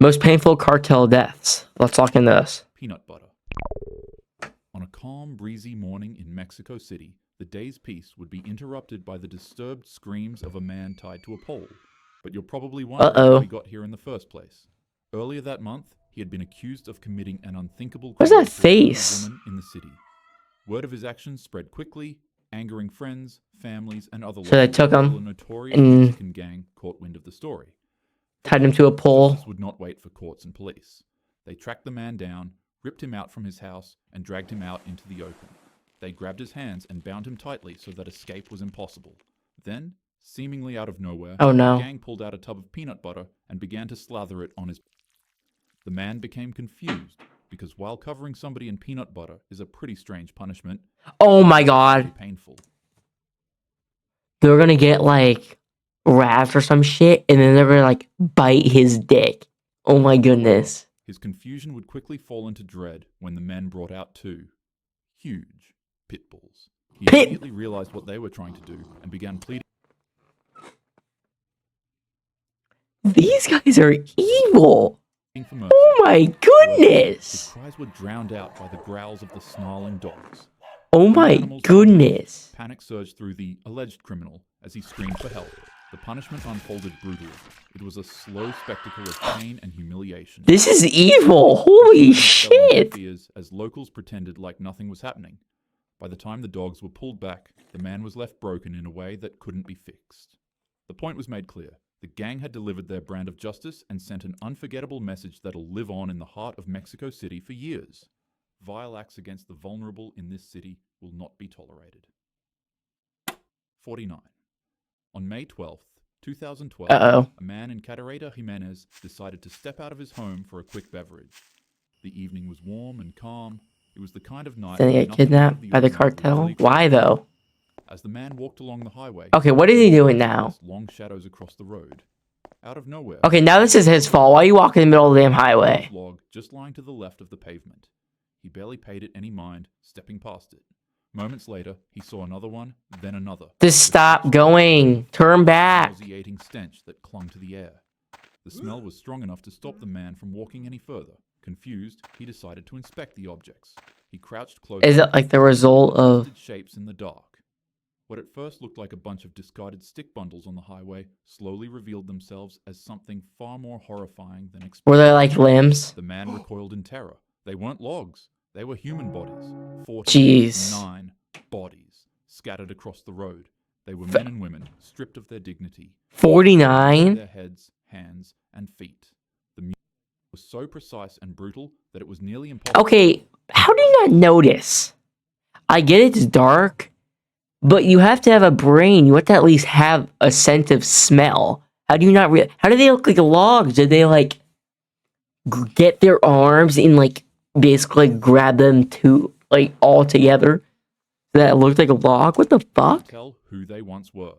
Most painful cartel deaths. Let's lock in this. Peanut butter. On a calm, breezy morning in Mexico City, the day's peace would be interrupted by the disturbed screams of a man tied to a pole. But you're probably wondering how he got here in the first place. Earlier that month, he had been accused of committing an unthinkable What's crime that face? to a woman in the city. Word of his actions spread quickly, angering friends, families, and other So they took him until a notorious Mexican gang caught wind of the story. Tied him to a pole. Justice would not wait for courts and police. They tracked the man down, ripped him out from his house, and dragged him out into the open. They grabbed his hands and bound him tightly so that escape was impossible. Then, seemingly out of nowhere, Oh no. the gang pulled out a tub of peanut butter and began to slather it on his... The man became confused, because while covering somebody in peanut butter is a pretty strange punishment, Oh my god. painful. They're gonna get like wrapped or some shit, and then they're gonna like bite his dick. Oh my goodness. His confusion would quickly fall into dread when the men brought out two huge pit bulls. He immediately realized what they were trying to do and began pleading These guys are evil. for mercy. Oh my His goodness. cries were drowned out by the growls of the snarling dogs. Oh my goodness. Panic surged through the alleged criminal as he screamed for help. The punishment unfolded brutally. It was a slow spectacle of pain and humiliation. This is evil. Holy shit. As locals pretended like nothing was happening. By the time the dogs were pulled back, the man was left broken in a way that couldn't be fixed. The point was made clear. The gang had delivered their brand of justice and sent an unforgettable message that'll live on in the heart of Mexico City for years. Vile acts against the vulnerable in this city will not be tolerated. 49. On May 12th, 2012, a man in Cadereyta, Jimenez decided to step out of his home for a quick beverage. The evening was warm and calm. It was the kind of night... Did he get kidnapped by the cartel? Why though? As the man walked along the highway... Okay, what is he doing now? Long shadows across the road. Out of nowhere... Okay, now this is his fault. Why are you walking in the middle of the damn highway? ...log just lying to the left of the pavement. He barely paid it any mind, stepping past it. Moments later, he saw another one, then another. Just stop going. Turn back. A nauseating stench that clung to the air. The smell was strong enough to stop the man from walking any further. Confused, he decided to inspect the objects. He crouched closer. Is it like the result of... shapes in the dark. What at first looked like a bunch of discarded stick bundles on the highway slowly revealed themselves as something far more horrifying than expected. Were they like limbs? The man recoiled in terror. They weren't logs. They were human bodies. 49 bodies scattered across the road. They were men and women, stripped of their dignity. 49? Their heads, hands, and feet. The music was so precise and brutal that it was nearly impossible. Okay, how do you not notice? I get it's dark, but you have to have a brain. You have to at least have a sense of smell. How do you not how do they look like logs? Did they like get their arms and like basically grab them to like all together that looked like a log? What the fuck? Tell who they once were.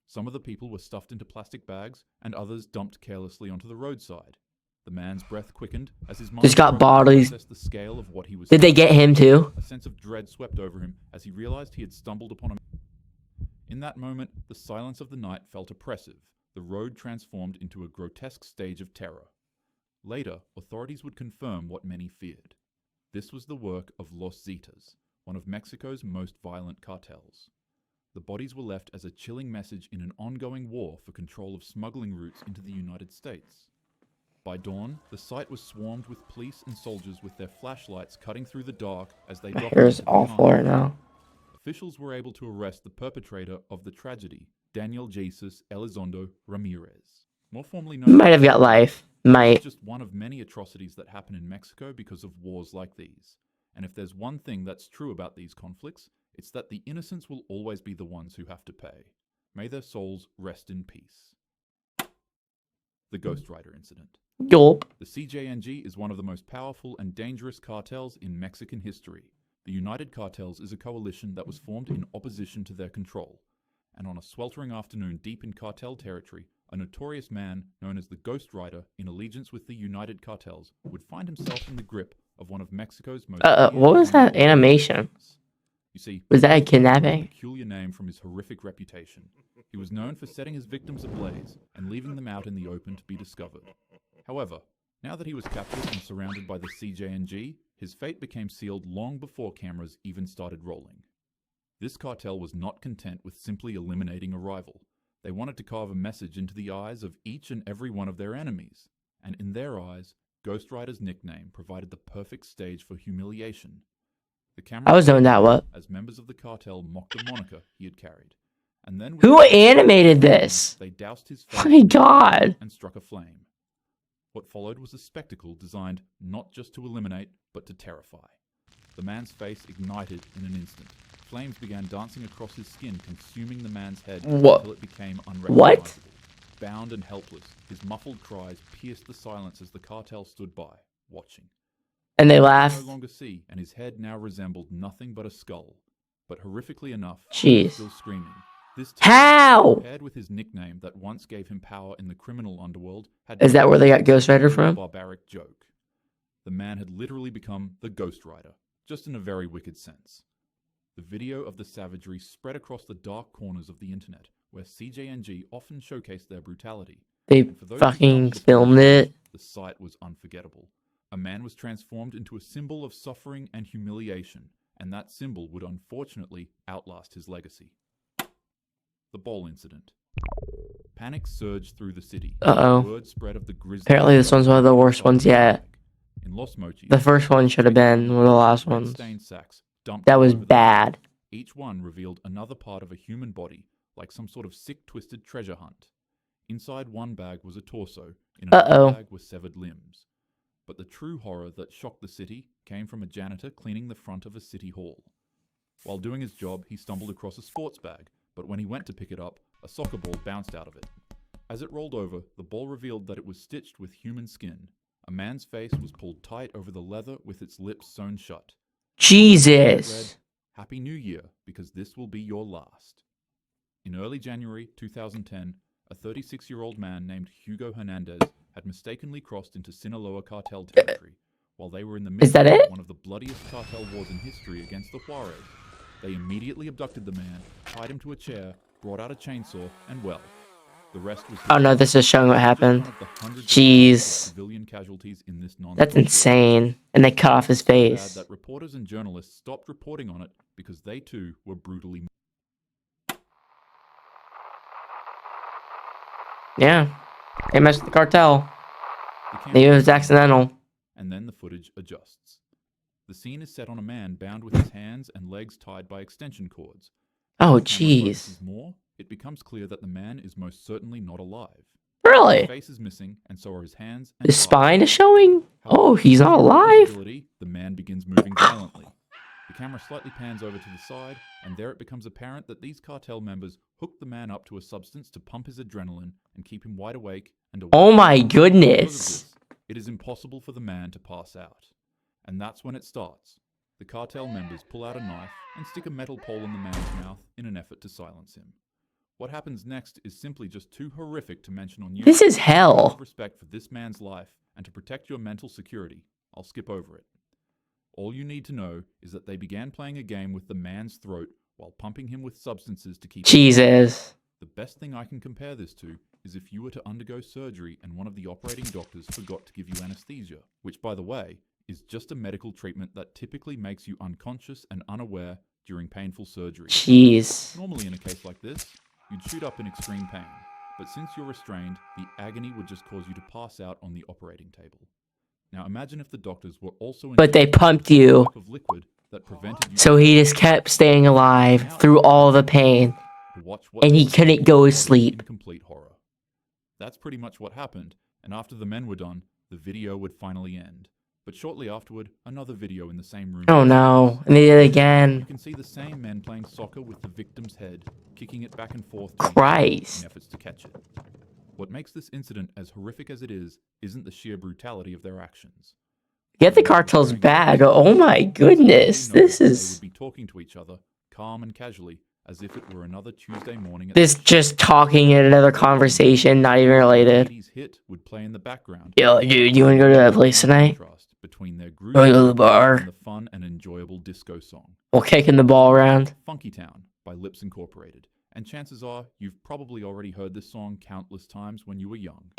Some of the people were stuffed into plastic bags and others dumped carelessly onto the roadside. The man's breath quickened as his mind Just got bodies. the scale of what he was. Did they get him too? A sense of dread swept over him as he realized he had stumbled upon a... In that moment, the silence of the night felt oppressive. The road transformed into a grotesque stage of terror. Later, authorities would confirm what many feared. This was the work of Los Zetas, one of Mexico's most violent cartels. The bodies were left as a chilling message in an ongoing war for control of smuggling routes into the United States. By dawn, the site was swarmed with police and soldiers with their flashlights cutting through the dark as they... My hair is awful right now. Officials were able to arrest the perpetrator of the tragedy, Daniel Jesus Elizondo Ramirez, more formally known... Might have got life. Might. Just one of many atrocities that happen in Mexico because of wars like these. And if there's one thing that's true about these conflicts, it's that the innocents will always be the ones who have to pay. May their souls rest in peace. The Ghost Rider Incident. Yup. The CJNG is one of the most powerful and dangerous cartels in Mexican history. The United Cartels is a coalition that was formed in opposition to their control. And on a sweltering afternoon deep in cartel territory, a notorious man known as the Ghost Rider, in allegiance with the United Cartels, would find himself in the grip of one of Mexico's most... What was that animation? You see, was that a kidnapping? A peculiar name from his horrific reputation. He was known for setting his victims ablaze and leaving them out in the open to be discovered. However, Now that he was captured and surrounded by the CJNG, his fate became sealed long before cameras even started rolling. This cartel was not content with simply eliminating a rival. They wanted to carve a message into the eyes of each and every one of their enemies, and in their eyes, Ghost Rider's nickname provided the perfect stage for humiliation. The camera I was doing that, what? as members of the cartel mocked the moniker he had carried. And then Who animated this? they doused his Oh face my god. and struck a flame. What followed was a spectacle designed not just to eliminate, but to terrify. The man's face ignited in an instant. Flames began dancing across his skin, consuming the man's head until it became unrecognizable. What? Bound and helpless, his muffled cries pierced the silence as the cartel stood by, watching. And they He laughed. could no longer see, and his head now resembled nothing but a skull. But horrifically enough, Jeez. he was still screaming. This time, How? paired with his nickname that once gave him power in the criminal underworld, had Is that where they got Ghost Rider a from? barbaric joke. The man had literally become the Ghost Rider, just in a very wicked sense. The video of the savagery spread across the dark corners of the internet, where CJNG often showcased their brutality. They And for those who fucking stumbled upon filmed it. The sight was unforgettable. A man was transformed into a symbol of suffering and humiliation, and that symbol would unfortunately outlast his legacy. The bowl incident. Panic surged through the city. Uh-oh. Word spread of the grisly. Apparently this one's one of the worst ones yet. In Los Mochis, The first one should have been one of the last ones. red-stained sacks dumped That all was over the bad. ground. Each one revealed another part of a human body, like some sort of sick, twisted treasure hunt. Inside one bag was a torso, in another bag were severed limbs. But the true horror that shocked the city came from a janitor cleaning the front of a city hall. While doing his job, he stumbled across a sports bag, but when he went to pick it up, a soccer ball bounced out of it. As it rolled over, the ball revealed that it was stitched with human skin. A man's face was pulled tight over the leather with its lips sewn shut. Jesus. It read, "Happy New Year, because this will be your last." In early January 2010, a 36-year-old man named Hugo Hernandez had mistakenly crossed into Sinaloa cartel territory while they were in the midst that of it? one of the bloodiest cartel wars in history against the Juarez. They immediately abducted the man, tied him to a chair, brought out a chainsaw, and well, the rest was Oh no, this is showing what happened. just one of the hundreds of Jeez. civilian casualties in this That's insane. And they cut off his So bad face. that reporters and journalists stopped reporting on it because they too were brutally. Yeah. They messed with the cartel. The camera Maybe it was accidental. and then the footage adjusts. The scene is set on a man bound with his hands and legs tied by extension cords. Oh, As the camera jeez. focuses more, it becomes clear that the man is most certainly not alive. His Really? face is missing, and so are his hands and His thighs. spine is showing? However, Oh, he's not with alive? visibility, the man begins moving violently. The camera slightly pans over to the side, and there it becomes apparent that these cartel members hooked the man up to a substance to pump his adrenaline and keep him wide awake and awake. Oh my Because of goodness. this, it is impossible for the man to pass out. And that's when it starts. The cartel members pull out a knife and stick a metal pole in the man's mouth in an effort to silence him. What happens next is simply just too horrific to mention on YouTube. This is Out hell. of respect for this man's life and to protect your mental security, I'll skip over it. All you need to know is that they began playing a game with the man's throat while pumping him with substances to keep him Jesus. The best thing I can compare this to is if you were to undergo surgery and one of the operating doctors forgot to give you anesthesia, which, by the way, is just a medical treatment that typically makes you unconscious and unaware during painful surgery. Jeez. Normally in a case like this, you'd shoot up in extreme pain, but since you're restrained, the agony would just cause you to pass out on the operating table. Now imagine if the doctors were also But they injecting pumped a you. type of liquid that prevented you So he just kept staying alive through all the pain. to watch what And he they couldn't called go to in sleep. complete horror. That's pretty much what happened, and after the men were done, the video would finally end. But shortly afterward, another video in the same room. Oh no. And they did it You again. can see the same men playing soccer with the victim's head, kicking it back and forth to each other Christ. in efforts to catch it. What makes this incident as horrific as it is isn't the sheer brutality of their actions. Get the cartel's bag. Oh my goodness. This They is... would be talking to each other, calm and casually, as if it were another Tuesday morning. This just talking in another conversation, not even related. 80s hit would play in the background. Yo, dude, you wanna go to that place tonight? Contrast between their You wanna go to the bar? and the fun and enjoyable disco song, We're kicking the ball around. Funky Town by Lips Incorporated. And chances are you've probably already heard this song countless times when you were young.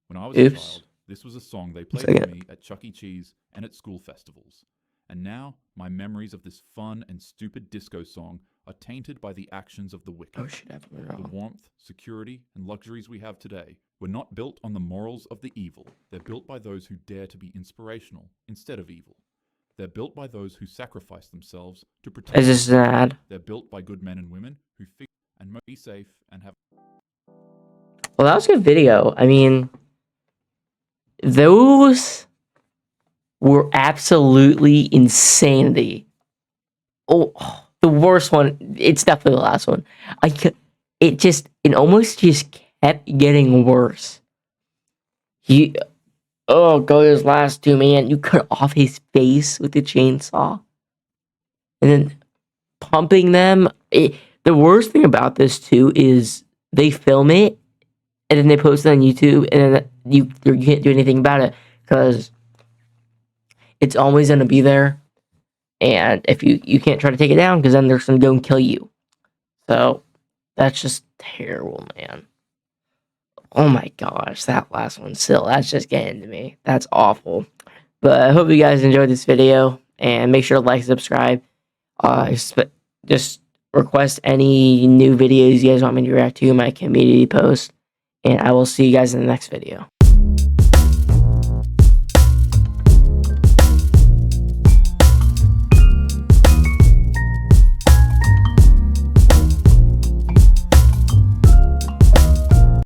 When I was a Oops. child, This was a song they played Second. for me at Chuck E. Cheese and at school festivals. And now, my memories of this fun and stupid disco song are tainted by the actions of the wicked. Oh shit, I The warmth, security, and luxuries we have today were not built on the morals of the evil. They're built by those who dare to be inspirational instead of evil. They're built by those who sacrifice themselves to protect. Is this an ad? They're built by good men and women who figure and be safe and have. Well, that was a good video. I mean, those were absolutely insanity. Oh, the worst one. It's definitely the last one. It almost just kept getting worse. Go to his last two, man. You cut off his face with the chainsaw. And then pumping them. The worst thing about this, too, is they film it, and then they post it on YouTube, and then you can't do anything about it, because it's always going to be there. And if you can't try to take it down, because then they're going to go and kill you. So, that's just terrible, man. Oh my gosh, that last one still, that's just getting to me. That's awful. But I hope you guys enjoyed this video, and make sure to like, subscribe. Just request any new videos you guys want me to react to in my community post, and I will see you guys in the next video.